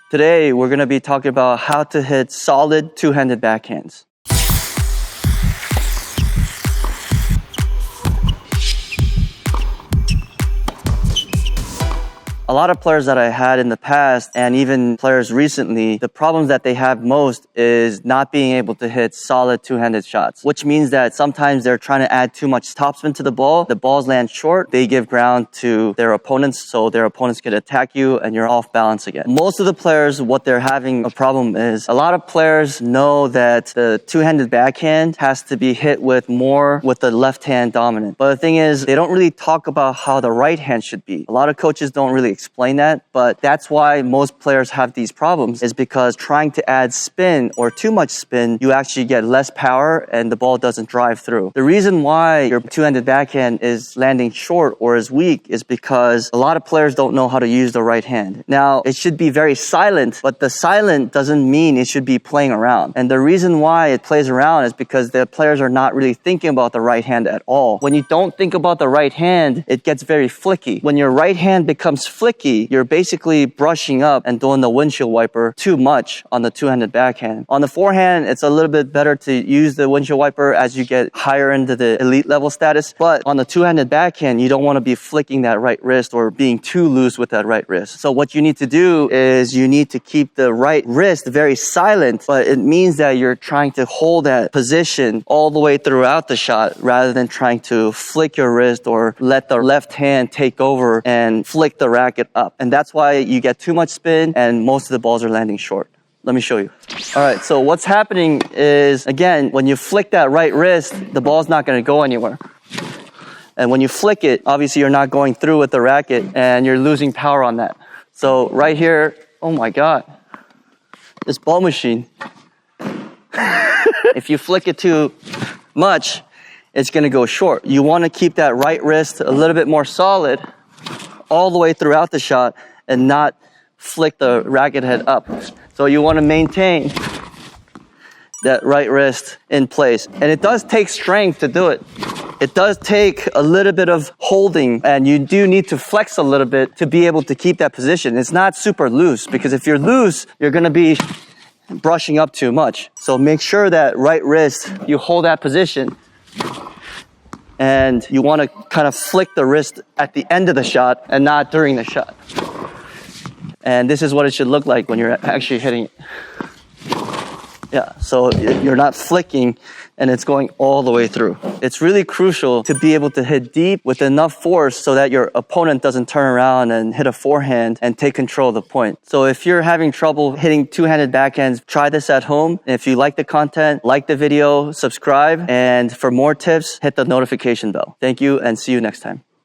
Today, we're going to be talking about how to hit solid two-handed backhands. A lot of players that I had in the past, and even players recently, the problems that they have most is not being able to hit solid two-handed shots, which means that sometimes they're trying to add too much topspin to the balls land short, they give ground to their opponents, so their opponents can attack you and you're off balance again. Most of the players, what they're having a problem is, a lot of players know that the two-handed backhand has to be hit with more with the left hand dominant. But the thing is, they don't really talk about how the right hand should be. A lot of coaches don't really explain that, but that's why most players have these problems, is because trying to add spin or too much spin, you actually get less power and the ball doesn't drive through. The reason why your two-handed backhand is landing short or is weak is because a lot of players don't know how to use the right hand. Now, it should be very silent, but the silent doesn't mean it should be playing around. And the reason why it plays around is because the players are not really thinking about the right hand at all. When you don't think about the right hand, it gets very flicky. When your right hand becomes flicky, you're basically brushing up and doing the windshield wiper too much on the two-handed backhand. On the forehand, it's a little bit better to use the windshield wiper as you get higher into the elite level status. But on the two-handed backhand, you don't want to be flicking that right wrist or being too loose with that right wrist. So what you need to do is you need to keep the right wrist very silent, but it means that you're trying to hold that position all the way throughout the shot rather than trying to flick your wrist or let the left hand take over and flick the racket up. And that's why you get too much spin and most of the balls are landing short. Let me show you. All right, so what's happening is, again, when you flick that right wrist, the ball's not going to go anywhere. And when you flick it, obviously you're not going through with the racket and you're losing power on that. So right here, oh my God, this ball machine, if you flick it too much, it's going to go short. You want to keep that right wrist a little bit more solid all the way throughout the shot and not flick the racket head up. So you want to maintain that right wrist in place. And it does take strength to do it. It does take a little bit of holding, and you do need to flex a little bit to be able to keep that position. It's not super loose, because if you're loose, you're going to be brushing up too much. So make sure that right wrist, you hold that position. And you want to kind of flick the wrist at the end of the shot and not during the shot. And this is what it should look like when you're actually hitting it. Yeah, so you're not flicking and it's going all the way through. It's really crucial to be able to hit deep with enough force so that your opponent doesn't turn around and hit a forehand and take control of the point. So if you're having trouble hitting two-handed backhands, try this at home. And if you like the content, like the video, subscribe, and for more tips, hit the notification bell. Thank you and see you next time.